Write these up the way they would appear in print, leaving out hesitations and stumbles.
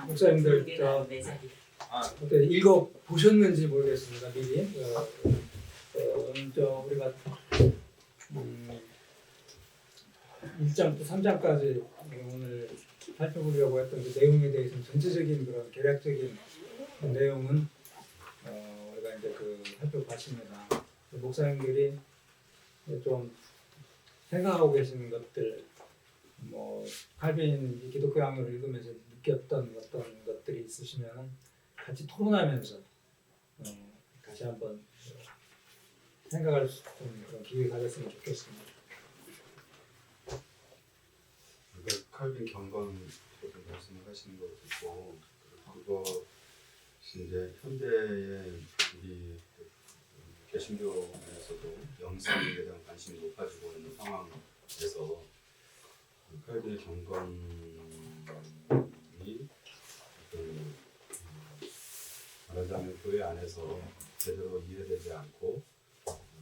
목사님들 어때 읽어 보셨는지 모르겠습니다. 미리 우리가 1장부터 3장까지 오늘 살펴보려고 했던 그 내용에 대해서는 전체적인 그런 개략적인 내용은 우리가 이제 살펴봤습니다. 목사님들이 좀 생각하고 계시는 것들, 칼빈 기독교 강요를 읽으면서 느꼈던 어떤 것들이 있으시면 같이 토론하면서 다시 한번 생각할 수 있는 그런 기회가 가졌으면 좋겠습니다. 칼빈 경건 말씀을 하시는 거 듣고 그것이 이제 현대의 우리 개신교에서도 영성에 대한 관심이 높아지고 있는 상황에서 칼빈의 경건이 말하자면 교회 안에서 제대로 이해되지 않고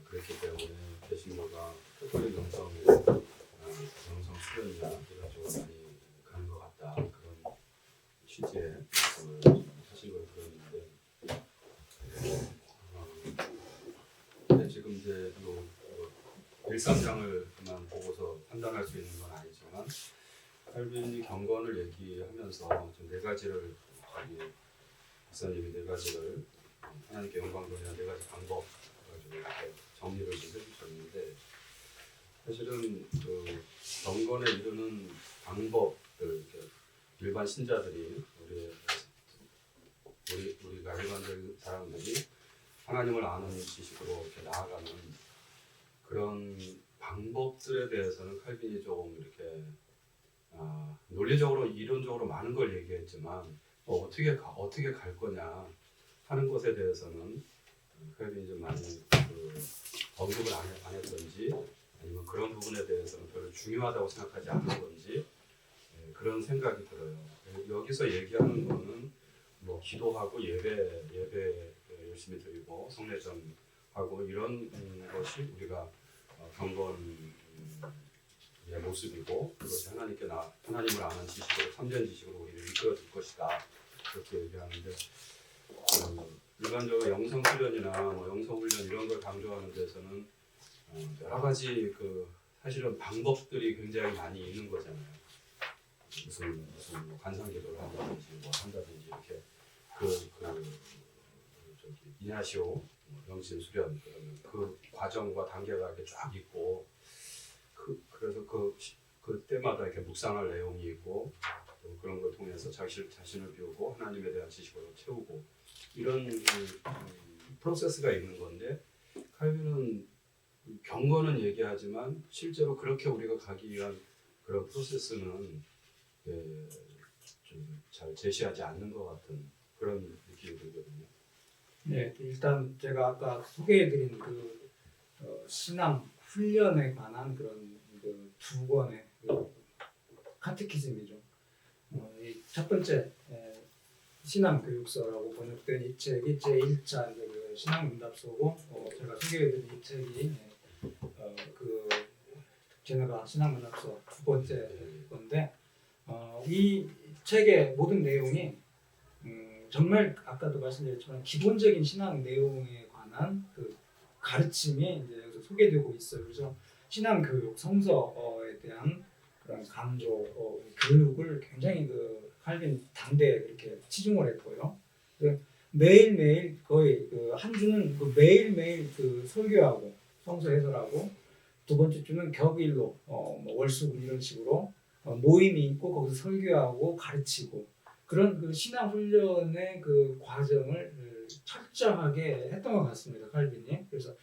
그렇기 때문에 개신교가 특별히 영성 수련이나 이런 쪽으로 많이 가는 것 같다, 그런 취지의 말씀을 하신 걸 들었는데, 지금 이제 1~3장을만 보고서 판단할 수 있는 건 아니지만 칼빈이 경건을 얘기하면서 좀 네 가지를 목사님이 네 가지를 하나님께 영광 돌리는 네 가지 방법 가지고 이렇게 정리를 좀 해주셨는데, 사실은 그 경건에 이르는 방법들, 일반 신자들이 우리가 일반적인 사람들이 하나님을 아는 지식으로 이렇게 나아가는 그런 방법들에 대해서는 칼빈이 조금 이렇게 논리적으로 이론적으로 많은 걸 얘기했지만 어떻게 갈 거냐 하는 것에 대해서는 칼빈이 좀 많이 언급을 안 했던지, 아니면 그런 부분에 대해서는 별로 중요하다고 생각하지 않는 건지 그런 생각이 들어요. 여기서 얘기하는 거는 기도하고 예배 열심히 드리고 성례전 하고 이런 것이 우리가 경건의 모습이고, 그것이 하나님을 아는 지식으로, 참된 지식으로 우리를 이끌어줄 것이다, 그렇게 얘기하는데, 일반적으로 영성 수련이나 영성 훈련 이런 걸 강조하는 데서는 여러 가지 사실은 방법들이 굉장히 많이 있는 거잖아요. 무슨 관상기도를 한다든지 이렇게 이나시오 영신 수련, 그 과정과 단계가 이렇게 쫙 있고, 그래서 그 때마다 이렇게 묵상할 내용이 있고, 또 그런 걸 통해서 자신을 비우고 하나님에 대한 지식으로 채우고 이런 프로세스가 있는 건데, 칼빈은 경건은 얘기하지만 실제로 그렇게 우리가 가기 위한 그런 프로세스는 좀 잘 제시하지 않는 것 같은 그런 느낌이 들거든요. 네, 일단 제가 아까 소개해드린 신앙 훈련에 관한 그런 두 권의 카테키즘이죠. 첫 번째 신앙 교육서라고 번역된 이 책이 제1차 신앙응답서고, 제가 소개해드린 이 책이 제네바 신앙응답서 두 번째 건데, 이 책의 모든 내용이 정말 아까도 말씀드렸지만 기본적인 신앙 내용에 관한 가르침이 이제 여기서 소개되고 있어요. 그래서 신앙 교육, 성서에 대한 그런 강조, 교육을 굉장히 칼빈 당대에 그렇게 치중을 했고요. 매일매일 거의 한 주는 매일매일 설교하고 성서 해설하고, 두 번째 주는 격일로 월수금 이런 식으로 모임이 있고 거기서 설교하고 가르치고, 그런 신앙 훈련의 과정을 철저하게 했던 것 같습니다, 칼빈이. 그래서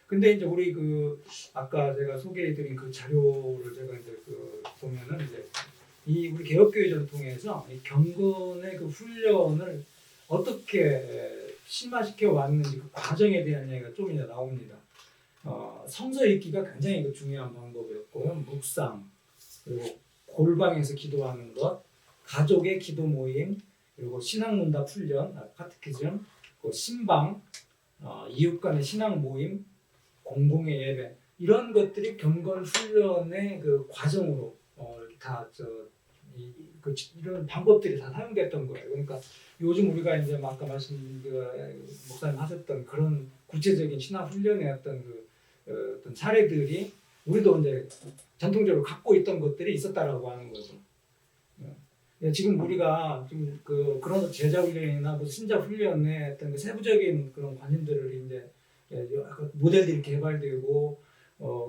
근데 이제 우리 아까 제가 소개해드린 자료를 제가 이제 보면은 이제 이 우리 개혁교회 전통에서 이 경건의 훈련을 어떻게 심화시켜 왔는지 그 과정에 대한 얘기가 좀 이제 나옵니다. 성서 읽기가 굉장히 중요한 방법이었고요. 묵상, 그리고 골방에서 기도하는 것, 가족의 기도 모임, 그리고 신학문답 훈련, 카테키즘, 신방, 이웃 간의 신앙 모임, 공공의 예배, 이런 것들이 경건 훈련의 과정으로 다 이런 방법들이 다 사용됐던 거예요. 그러니까 요즘 우리가 이제 아까 말씀 목사님 하셨던 그런 구체적인 신앙 훈련의 어떤 사례들이 우리도 이제 전통적으로 갖고 있던 것들이 있었다라고 하는 거죠. 지금 우리가 좀 그런 제자 훈련이나 무슨 신자 훈련의 어떤 그 세부적인 그런 관념들을 이제 모델들이 개발되고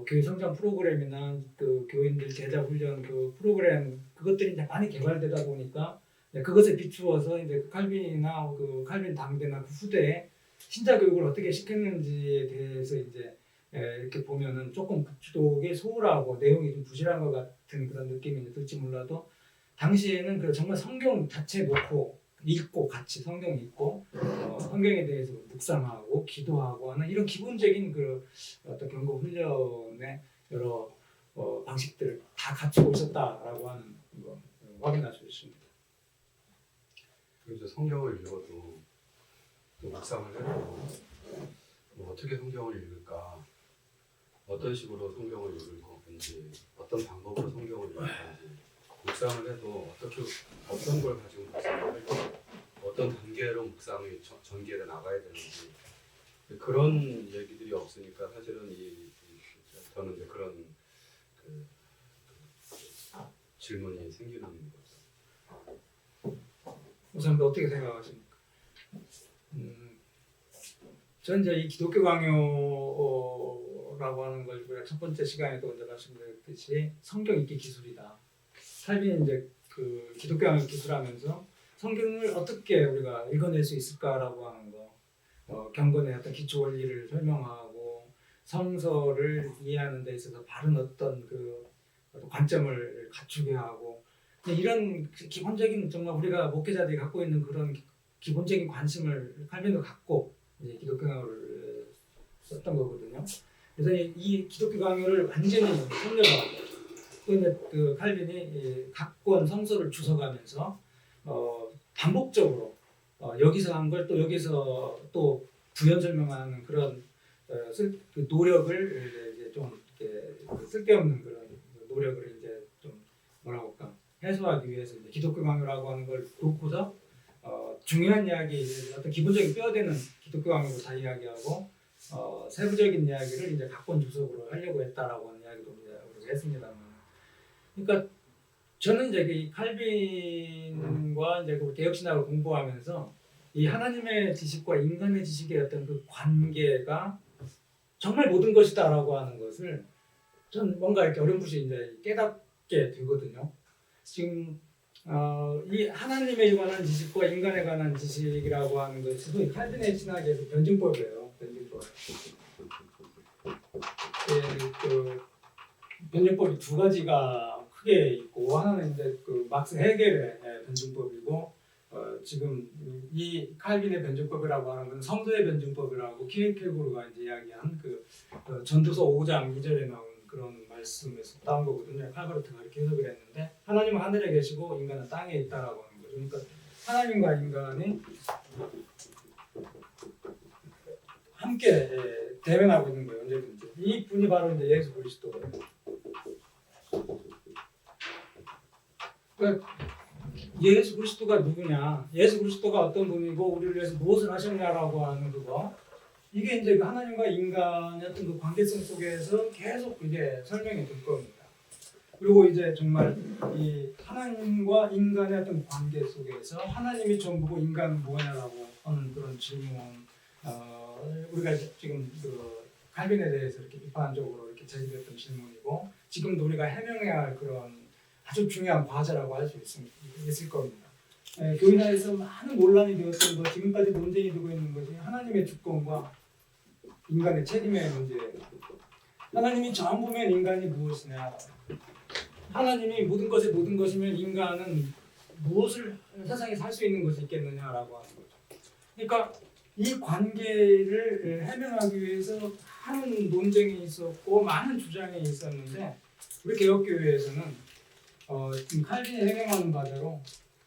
교회 성장 프로그램이나 그 교인들 제자 훈련 그 프로그램 그것들이 이제 많이 개발되다 보니까 그것에 비추어서 이제 칼빈이나 그 칼빈 당대나 그 후대에 신자 교육을 어떻게 시켰는지에 대해서 이제 이렇게 보면은 조금 그쪽이 소홀하고 내용이 좀 부실한 것 같은 그런 느낌이 들지 몰라도 당시에는 그 정말 성경 자체 놓고 읽고 같이 성경 읽고 성경에 대해서 묵상하고 기도하고 하는 이런 기본적인 그 어떤 경고 훈련의 여러 방식들을 다 갖추고 있었다라고 하는 거 확인할 수 있습니다. 그래서 성경을 읽어도 또 묵상을 해도 어떻게 성경을 읽을까, 어떤 식으로 성경을 읽을 건지, 어떤 방법으로 성경을 읽을 건지 묵상을 해도 어떤 걸 가지고 묵상을 할지, 어떤 단계로 묵상이 전개해 나가야 되는지 그런 얘기들이 없으니까 사실은 저는 이제 그런 질문이 생기는 거죠. 우선 어떻게 생각하십니까? 저는 이제 이 기독교 강요라고 하는 걸 우리가 첫 번째 시간에도 이제 말씀드렸듯이 성경 읽기 기술이다. 칼빈이 이제 그 기독교 강요 기술하면서 성경을 어떻게 우리가 읽어낼 수 있을까라고 하는 거, 경건의 어떤 기초 원리를 설명하고 성서를 이해하는 데 있어서 바른 어떤 그 관점을 갖추게 하고 이런 기본적인 정말 우리가 목회자들이 갖고 있는 그런 기본적인 관심을 칼빈도 갖고 이제 기독교 강요를 썼던 거거든요. 그래서 이 기독교 강요를 완전히 설명하고 또 이제 그 칼빈이 각권 성서를 주석하면서 반복적으로 여기서 한 걸 또 여기서 또 부연 설명하는 그런 그 노력을 이제 좀 이렇게 쓸데없는 그런 노력을 이제 좀 뭐라고 할까 해소하기 위해서 이제 기독교 강요라고 하는 걸 놓고서 중요한 이야기 어떤 기본적인 뼈대는 기독교 강요로 다 이야기하고 세부적인 이야기를 이제 각권 주석으로 하려고 했다라고 하는 이야기도 이제 우리가 했습니다만, 그러니까 저는 이제 이 칼빈과 이제 그 개혁신학을 공부하면서 이 하나님의 지식과 인간의 지식의 어떤 그 관계가 정말 모든 것이다라고 하는 것을 전 뭔가 이렇게 어렴풋이 이제 깨닫게 되거든요. 지금 이 하나님에 관한 지식과 인간에 관한 지식이라고 하는 것은 칼빈의 신학에서 변증법이에요. 변증법. 그 변증법이 두 가지가 크게 있고 하나는 이제 그 막스 헤겔의 변증법이고 지금 이 칼빈의 변증법이라고 하는 건 성서의 변증법이라고 키르케고르가 이제 이야기한 그 전도서 5장 2절에 나온 그런 말씀에서 따온 거거든요. 칼바르트가 이렇게 해석을 했는데 하나님은 하늘에 계시고 인간은 땅에 있다라고 하는 거죠. 그러니까 하나님과 인간이 함께 대면하고 있는 거예요. 언제든지. 이 분이 바로 이제 예수 그리스도예요. 그러니까 예수 그리스도가 누구냐, 예수 그리스도가 어떤 분이고 우리를 위해서 무엇을 하셨냐라고 하는 그거, 이게 이제 그 하나님과 인간의 어떤 그 관계성 속에서 계속 이제 설명이 될 겁니다. 그리고 이제 정말 이 하나님과 인간의 어떤 관계 속에서 하나님이 전부고 인간은 뭐냐라고 하는 그런 질문, 우리가 지금 그 칼빈에 대해서 이렇게 비판적으로 이렇게 제기됐던 질문이고 지금도 우리가 해명해야 할 그런 아주 중요한 과제라고 할 수 있을 겁니다. 교인사에서 많은 논란이 되었던 것, 지금까지 논쟁이 되고 있는 것이 하나님의 주권과 인간의 책임의 문제예요. 하나님이 전부면 인간이 무엇이냐? 하나님이 모든 것의 모든 것이면 인간은 무엇을 세상에 살 수 있는 것이 있겠느냐라고 하는 거죠. 그러니까 이 관계를 해명하기 위해서 많은 논쟁이 있었고 많은 주장이 있었는데 우리 개혁교회에서는 지금 칼빈이 해명하는 바대로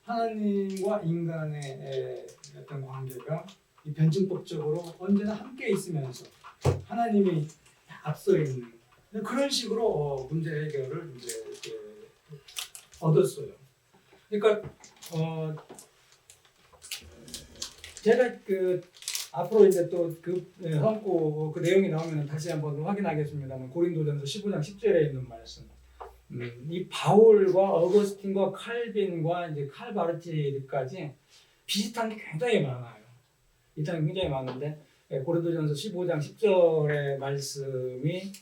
하나님과 인간의 어떤 관계가 이 변증법적으로 언제나 함께 있으면서 하나님이 앞서 있는 그런 식으로 문제 해결을 이제 이렇게 얻었어요. 그러니까 제가 그 앞으로 이제 또 그 성구 그 내용이 나오면 다시 한번 확인하겠습니다만 고린도전서 15장 10절에 있는 말씀. 이 바울과 어거스틴과 칼빈과 이제 칼바르티까지 비슷한 게 굉장히 많아요. 비슷한 게 굉장히 많은데 고린도전서 15장 10절의 말씀이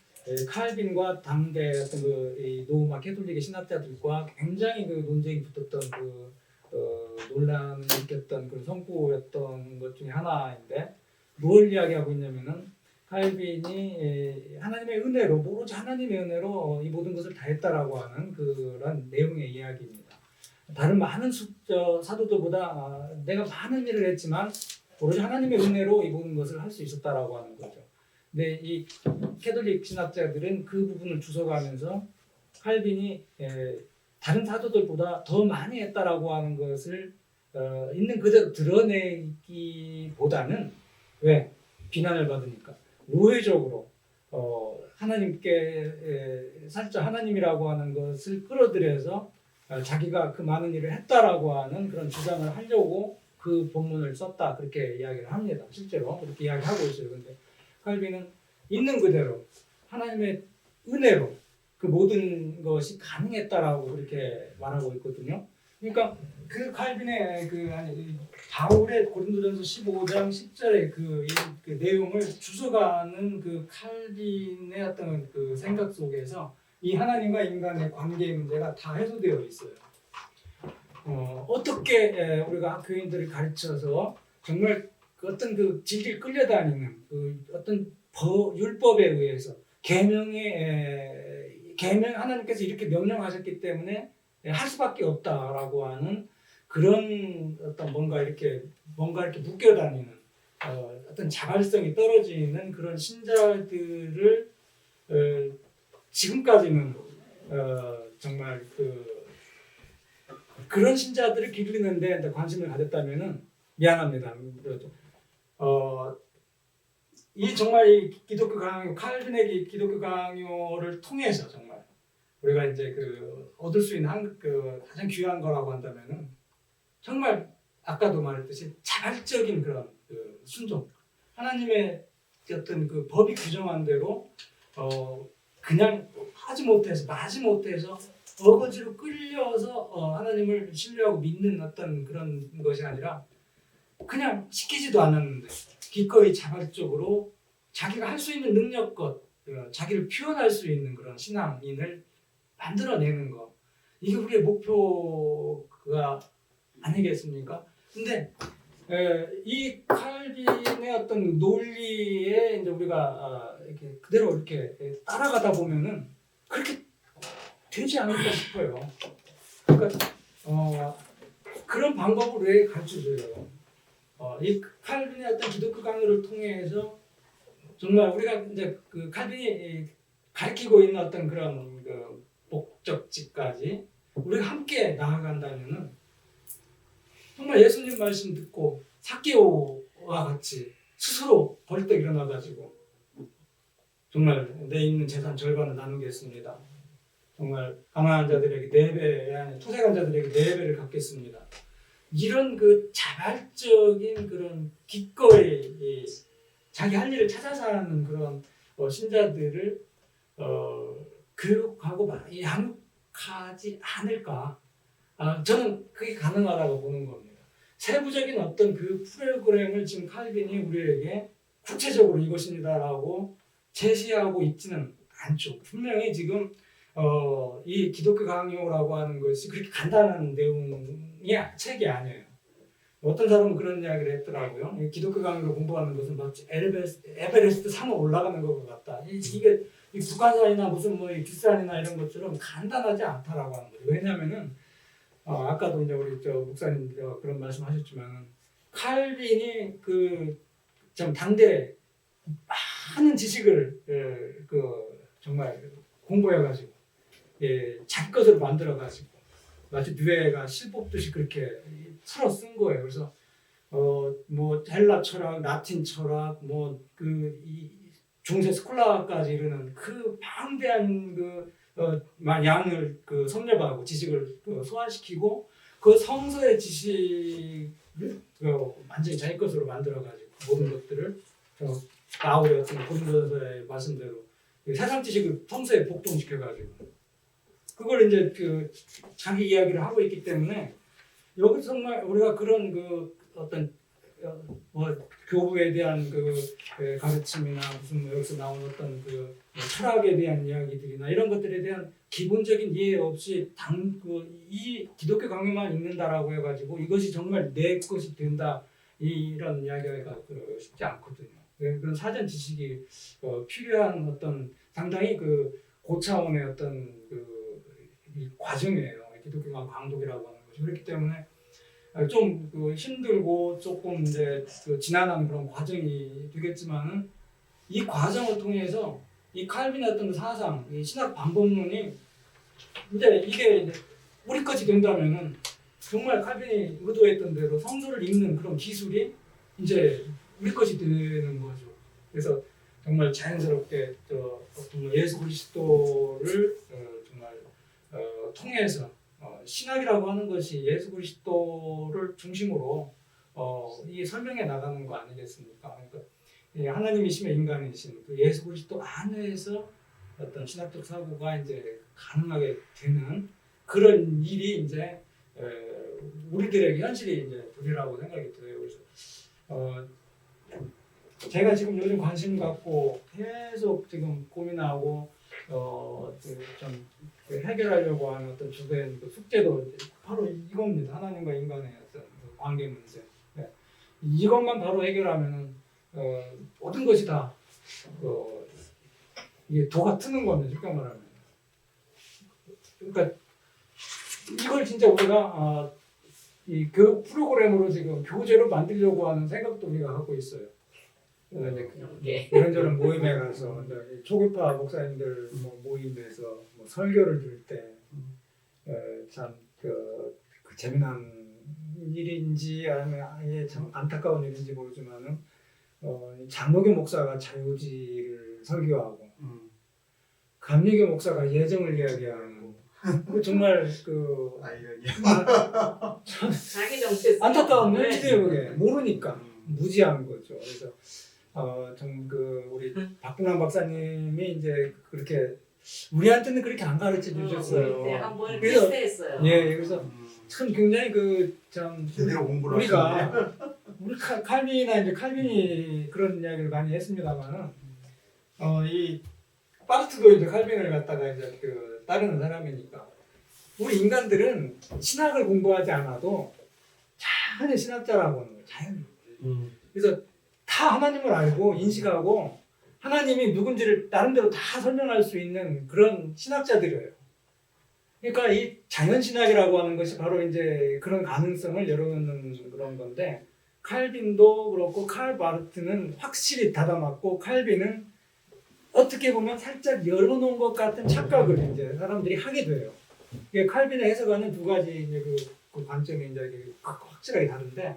칼빈과 당대 어떤 그 노마 캐톨릭의 신학자들과 굉장히 그 논쟁이 붙었던 그 논란을 일으켰던 그 성구였던 것 중에 하나인데 뭘 이야기하고 있냐면은 칼빈이 하나님의 은혜로 오로지 하나님의 은혜로 이 모든 것을 다 했다라고 하는 그런 내용의 이야기입니다. 다른 많은 사도들보다 내가 많은 일을 했지만 오로지 하나님의 은혜로 이 모든 것을 할 수 있었다라고 하는 거죠. 근데 이 캐톨릭 신학자들은 그 부분을 주석하면서 칼빈이 다른 사도들보다 더 많이 했다라고 하는 것을 있는 그대로 드러내기보다는 왜 비난을 받으니까 우회적으로 하나님께 살짝 하나님이라고 하는 것을 끌어들여서 자기가 그 많은 일을 했다라고 하는 그런 주장을 하려고 그 본문을 썼다 그렇게 이야기를 합니다. 실제로 그렇게 이야기하고 있어요. 근데 칼빈은 있는 그대로 하나님의 은혜로 그 모든 것이 가능했다라고 그렇게 말하고 있거든요. 그러니까 그 칼빈의 바울의 고린도전서 15장 10절의 그 내용을 주석하는 그 칼빈의 어떤 그 생각 속에서 이 하나님과 인간의 관계 문제가 다 해소되어 있어요. 어떻게 우리가 교인들을 가르쳐서 정말 그 어떤 그 질질 끌려다니는 그 어떤 율법에 의해서 계명 하나님께서 이렇게 명령하셨기 때문에 할 수밖에 없다라고 하는 그런 어떤 뭔가 이렇게 묶여다니는 어떤 자발성이 떨어지는 그런 신자들을 지금까지는 정말 그런 신자들을 기르는데 관심을 가졌다면은 미안합니다. 이 정말 이 기독교 강요 칼빈의 기독교 강요를 통해서 정말 우리가 이제 얻을 수 있는 가장 귀한 거라고 한다면은 정말 아까도 말했듯이 자발적인 그런 순종, 하나님의 어떤 그 법이 규정한 대로 그냥 하지 못해서 어거지로 끌려서 하나님을 신뢰하고 믿는 어떤 그런 것이 아니라 그냥 시키지도 않았는데 기꺼이 자발적으로 자기가 할 수 있는 능력껏 자기를 표현할 수 있는 그런 신앙인을 만들어내는 거, 이게 우리의 목표가 아니겠습니까? 근데 이 칼빈의 어떤 논리에 이제 우리가 이렇게 그대로 이렇게 따라가다 보면은 그렇게 되지 않을까 싶어요. 그러니까 그런 방법을 왜 가르쳐줘요? 이 칼빈의 어떤 기독교 강요를 통해서 정말 우리가 이제 그 칼빈이 가르치고 있는 어떤 그런 그 목적지까지 우리가 함께 나아간다면은 정말 예수님 말씀 듣고 삭개오와 같이 스스로 벌떡 일어나가지고 정말 내 있는 재산 절반을 나누겠습니다. 정말 가난한 자들에게 4배, 토색한 자들에게 4배를 갚겠습니다. 이런 그 자발적인 그런 기꺼이 자기 할 일을 찾아서 하는 그런 신자들을 교육하고 양육하지 않을까? 저는 그게 가능하다고 보는 겁니다. 세부적인 어떤 그 프로그램을 지금 칼빈이 우리에게 구체적으로 이것입니다라고 제시하고 있지는 않죠. 분명히 지금 이 기독교 강요라고 하는 것이 그렇게 간단한 내용이 책이 아니에요. 어떤 사람은 그런 이야기를 했더라고요. 기독교 강요를 공부하는 것은 마치 에베레스트 산을 올라가는 것 같다. 이게 북한산이나 무슨 뒷산이나 이런 것처럼 간단하지 않다라고 하는 거예요. 왜냐하면은 아까도 이제 우리 목사님 그런 말씀하셨지만 칼빈이 좀 당대 많은 지식을 정말 공부해가지고 자기 것으로 만들어가지고 마치 누에가 실 뽑듯이 그렇게 풀어 쓴 거예요. 그래서 헬라 철학, 라틴 철학, 이 중세 스콜라까지 이르는 그 방대한 양을 섭렵하고 지식을 소화시키고 그 성서의 지식을 완전히 자기 것으로 만들어가지고 모든 것들을 바울의 어떤 고린도서의 말씀대로 세상 지식을 성서에 복종시켜가지고 그걸 이제 그 자기 이야기를 하고 있기 때문에 여기 정말 우리가 그런 그 어떤 뭐 교부에 대한 그 가르침이나 무슨 뭐 여기서 나오는 어떤 그 철학에 대한 이야기들이나 이런 것들에 대한 기본적인 이해 없이 이 기독교 강요만 읽는다라고 해가지고 이것이 정말 내 것이 된다 이런 이야기가 쉽지 않거든요. 그런 사전 지식이 필요한 어떤 상당히 그 고차원의 어떤 이 과정이에요. 기독교가 강독이라고 하는 것이 그렇기 때문에 좀 힘들고 조금 이제 지난한 그런 과정이 되겠지만은 이 과정을 통해서 이 칼빈의 어떤 사상, 이 신학 방법론이 이제 이게 우리 것이 된다면은 정말 칼빈이 의도했던 대로 성서를 읽는 그런 기술이 이제 우리 것이 되는 거죠. 그래서 정말 자연스럽게 정말 예수 그리스도를 정말 통해서 신학이라고 하는 것이 예수 그리스도를 중심으로 이게 설명해 나가는 거 아니겠습니까? 그러니까 하나님이시며 인간이신 그 예수 그리스도 안에서 어떤 신학적 사고가 이제 가능하게 되는 그런 일이 이제 우리들에게 현실이 이제 되리라고 생각이 들어요. 그래서 제가 지금 요즘 관심 갖고 계속 지금 고민하고 좀 해결하려고 하는 어떤 주된 그 숙제도 바로 이겁니다. 하나님과 인간의 어떤 관계 문제. 네. 이것만 바로 해결하면 모든 것이 다 이게 도가 트는 겁니다. 쉽게 말하면. 그러니까 이걸 진짜 우리가 이 교육 프로그램으로 지금 교재로 만들려고 하는 생각도 우리가 하고 있어요. 이런저런 모임에 가서 초급파 목사님들 모임에서 설교를 들을 때 참 그 재미난 일인지 아니면 아예 참 안타까운 일인지 모르지만은 장로교 목사가 자유지를 설교하고 감리교 목사가 예정을 이야기하고 정말 자기 정체 안타까운 현실이에요. 그게 모르니까 무지한 거죠. 그래서 우리 박분환 박사님이 이제 그렇게 우리한테는 그렇게 안 가르쳐 주셨어요. 한번 그래서 테스트했어요. 예, 그래서 참 굉장히 제대로 공부를 우리가 우리 칼빈이나 이제 칼빈이 그런 이야기를 많이 했습니다만은 이 바르트도 이제 칼빈을 갖다가 이제 따르는 사람이니까 우리 인간들은 신학을 공부하지 않아도 자연히 신학자라고 하는 거예요. 자연히. 그래서 다 하나님을 알고 인식하고 하나님이 누군지를 나름대로 다 설명할 수 있는 그런 신학자들이에요. 그러니까 이 자연신학이라고 하는 것이 바로 이제 그런 가능성을 열어놓는 그런 건데 칼빈도 그렇고 칼 바르트는 확실히 닫아놨고 칼빈은 어떻게 보면 살짝 열어놓은 것 같은 착각을 이제 사람들이 하게 돼요. 이게 칼빈의 해석하는 두 가지 이제 그 관점이 이제 확실하게 다른데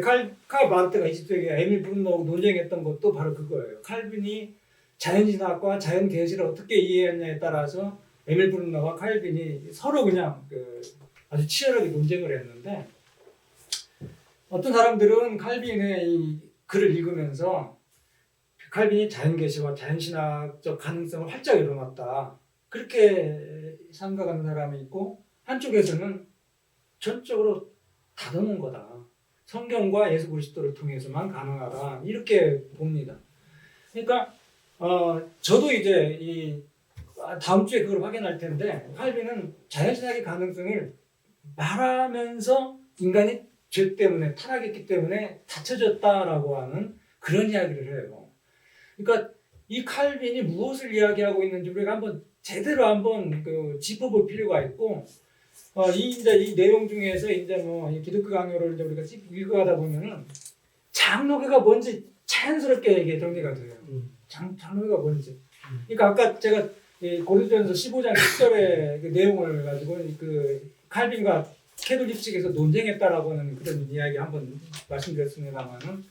칼 바르트가 20세기에 에밀 브룬노하고 논쟁했던 것도 바로 그거예요. 칼빈이 자연신학과 자연계시를 어떻게 이해했냐에 따라서 에밀 브룬노와 칼빈이 서로 그냥 아주 치열하게 논쟁을 했는데 어떤 사람들은 칼빈의 이 글을 읽으면서 칼빈이 자연계시와 자연신학적 가능성을 활짝 열어놨다. 그렇게 생각하는 사람이 있고 한쪽에서는 전적으로 닫아놓은 거다. 성경과 예수 그리스도를 통해서만 가능하다. 이렇게 봅니다. 그러니까 저도 이제 다음 주에 그걸 확인할 텐데 칼빈은 자연신학의 가능성을 말하면서 인간이 죄 때문에 타락했기 때문에 닫혀졌다라고 하는 그런 이야기를 해요. 그러니까 이 칼빈이 무엇을 이야기하고 있는지 우리가 제대로 한번 짚어볼 필요가 있고 이 내용 중에서 이제 이 기독교 강요를 이제 우리가 읽어가다 보면은 장로교가 뭔지 자연스럽게 이게 정리가 돼요. 장로교가 뭔지. 그러니까 아까 제가 고린도전서 15장 10절의 그 내용을 가지고 칼빈과 캐톨릭 측에서 논쟁했다라고 하는 그런 이야기 한번 말씀드렸습니다만은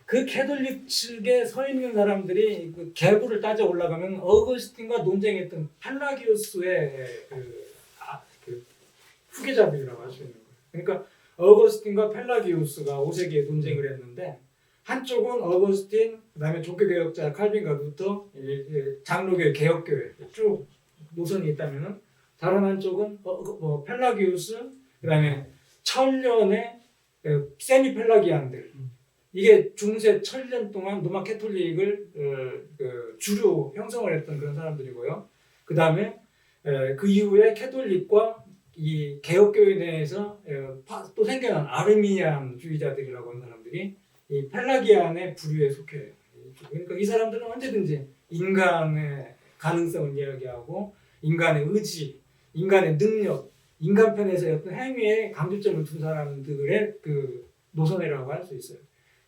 그 캐톨릭 측에 서 있는 사람들이 그 계보를 따져 올라가면 어거스틴과 논쟁했던 팔라기오스의 후계자들이라고 할 수 있는 거예요. 그러니까 어거스틴과 펠라기우스가 5세기에 논쟁을 했는데 한쪽은 어거스틴, 그다음에 종교개혁자 칼빈과 루터, 장로교의 개혁교회 쭉 노선이 있다면은 다른 한쪽은 펠라기우스, 그다음에 천년의 세미 펠라기안들. 이게 중세 천년 동안 로마 캐톨릭을 주류 형성을 했던 그런 사람들이고요. 그다음에 그 이후에 캐톨릭과 이 개혁교회 내에서 또 생겨난 아르미니안주의자들이라고 하는 사람들이 이 펠라기안의 부류에 속해요. 그러니까 이 사람들은 언제든지 인간의 가능성을 이야기하고 인간의 의지, 인간의 능력, 인간 편에서의 어떤 행위에 강조점을 둔 사람들의 그 노선이라고 할 수 있어요.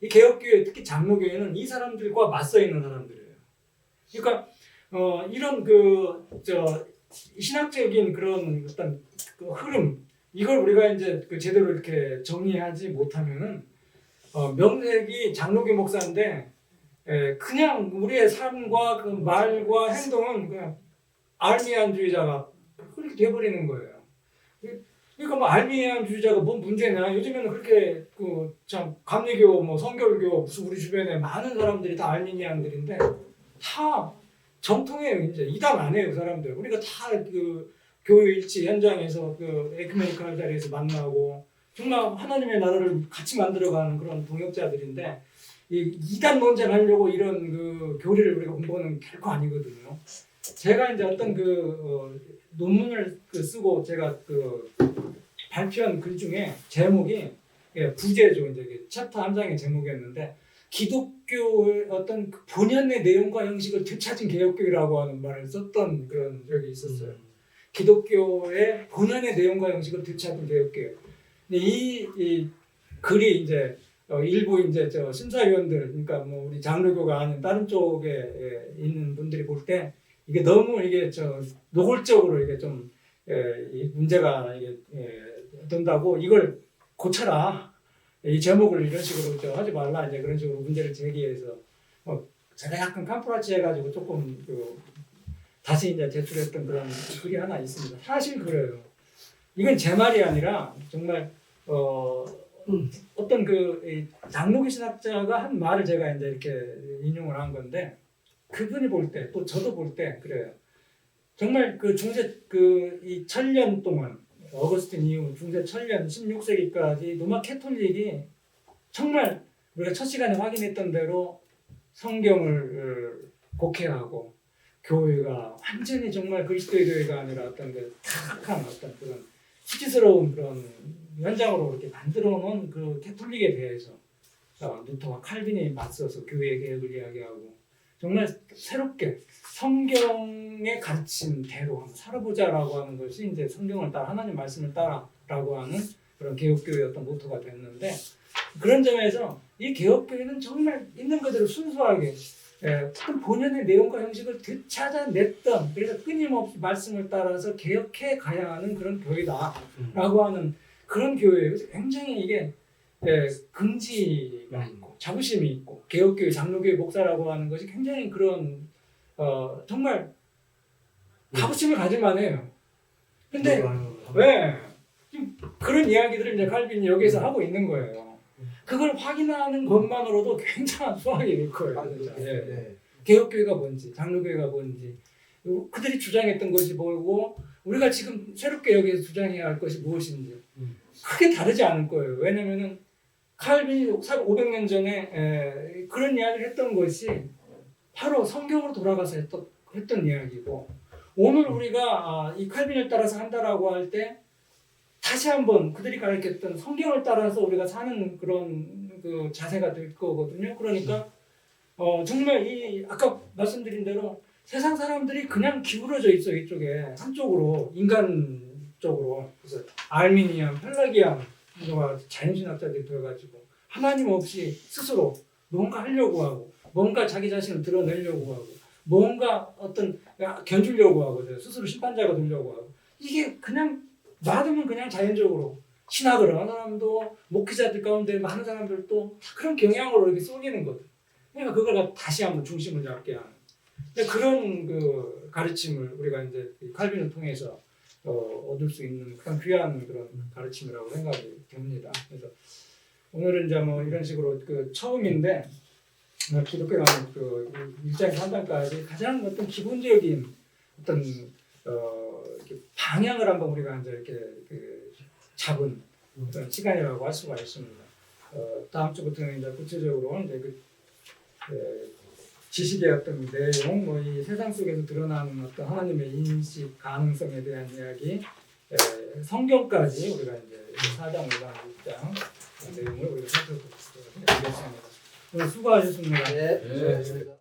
이 개혁교회, 특히 장로교회는 이 사람들과 맞서 있는 사람들이에요. 그러니까 이런 신학적인 그런 어떤 그 흐름, 이걸 우리가 이제 제대로 이렇게 정리하지 못하면은 명색이 장로교 목사인데 그냥 우리의 삶과 그 말과 행동은 그냥 알미안주의자가 그렇게 돼버리는 거예요. 그러니까 뭐 알미안주의자가 뭔 문제냐? 요즘에는 그렇게 참 감리교, 뭐 성결교, 무슨 우리 주변에 많은 사람들이 다 알미니안들인데 다 정통이에요. 이제 이단 안 해요, 그 사람들. 우리가 다 그 교회 일치 현장에서 그 에큐메니컬 자리에서 만나고 정말 하나님의 나라를 같이 만들어가는 그런 동역자들인데 이 이단 논쟁하려고 이런 그 교리를 우리가 공부하는 결코 아니거든요. 제가 이제 어떤 논문을 쓰고 제가 발표한 글 중에 제목이 부제죠. 이제 챕터 한 장의 제목이었는데 기독교의 어떤 본연의 내용과 형식을 되찾은 개혁교회라고 하는 말을 썼던 그런 적이 있었어요. 기독교의 본연의 내용과 형식을 되찾은 개혁교회. 이 글이 이제 일부 이제 심사위원들, 그러니까 뭐 우리 장로교가 아닌 다른 쪽에 있는 분들이 볼 때 이게 너무 이게 노골적으로 이게 좀 이 문제가 이게 된다고 이걸 고쳐라. 이 제목을 이런 식으로 하지 말라. 이제 그런 식으로 문제를 제기해서 제가 약간 캄프라치 해가지고 조금 다시 이제 제출했던 그런 글이 하나 있습니다. 사실 그래요. 이건 제 말이 아니라 정말 어떤 장로교 신학자가 한 말을 제가 이제 이렇게 인용을 한 건데 그분이 볼 때 또 저도 볼 때 그래요. 정말 이 1000년 동안 어거스틴 이후 중세 1000년 16세기까지 로마 캐톨릭이 정말 우리가 첫 시간에 확인했던 대로 성경을 곡해하고 교회가 완전히 정말 그리스도의 교회가 아니라 어떤 타락한 어떤 그런 수치스러운 그런 현장으로 이렇게 만들어 놓은 그 캐톨릭에 대해서 루터와 칼빈이 맞서서 교회 개혁을 이야기하고 정말 새롭게 성경의 가르침대로 한번 살아보자라고 하는 것이 이제 성경을 따라 하나님 말씀을 따라라고 하는 그런 개혁교회의 어떤 모토가 됐는데 그런 점에서 이 개혁교회는 정말 있는 그대로 순수하게 어떤 본연의 내용과 형식을 되찾아냈던 그래서 끊임없이 말씀을 따라서 개혁해 가야 하는 그런 교회다라고 하는 그런 교회예요. 굉장히 이게 긍지가 있고 자부심이 있고 개혁교회 장로교회 목사라고 하는 것이 굉장히 그런 정말 자부심을 가질만 해요. 근데 왜 그런 이야기들을 이제 칼빈이 여기서 하고 있는 거예요. 그걸 확인하는 것만으로도 굉장한 수확이 될 거예요. 개혁교회가 뭔지, 장로교회가 뭔지, 그들이 주장했던 것이 뭐고, 우리가 지금 새롭게 여기서 주장해야 할 것이 무엇인지 크게 다르지 않을 거예요. 왜냐면은 칼빈이 500년 전에 그런 이야기를 했던 것이 바로 성경으로 돌아가서 했던 이야기고, 오늘 우리가 이 칼빈을 따라서 한다라고 할 때 다시 한번 그들이 가르쳤던 성경을 따라서 우리가 사는 그런 그 자세가 될 거거든요. 그러니까 정말 이 아까 말씀드린 대로 세상 사람들이 그냥 기울어져 있어 이쪽에 한쪽으로 인간 쪽으로 그래서 알미니안, 펠라기안 자연신학자들이 되어가지고 하나님 없이 스스로 뭔가 하려고 하고 뭔가 자기 자신을 드러내려고 하고 뭔가 어떤 견주려고 하고 스스로 심판자가 되려고 하고 이게 그냥 놔두면 그냥 자연적으로 신학을 하는 사람도 목회자들 가운데 많은 사람들도 그런 경향으로 이렇게 쏠리는 거죠. 그러니까 그걸 다시 한번 중심을 잡게 하는 그런 그 가르침을 우리가 이제 칼빈을 통해서 얻을 수 있는 가장 귀한 그런 가르침이라고 생각이 됩니다. 그래서 오늘은 이제 뭐 이런 식으로 그 처음인데 기독교 강의 그 1장 3장까지 가장 어떤 기본적인 어떤 이렇게 방향을 한번 우리가 이제 이렇게 그 잡은 그런 시간이라고 할 수가 있습니다. 다음 주부터는 이제 구체적으로 이제 지식의 어떤 내용, 뭐 이 세상 속에서 드러나는 어떤 하나님의 인식 가능성에 대한 이야기, 성경까지 우리가 이제 4장, 5장, 6장 내용을 우리가 살펴보겠습니다. 오늘 수고하셨습니다. 네.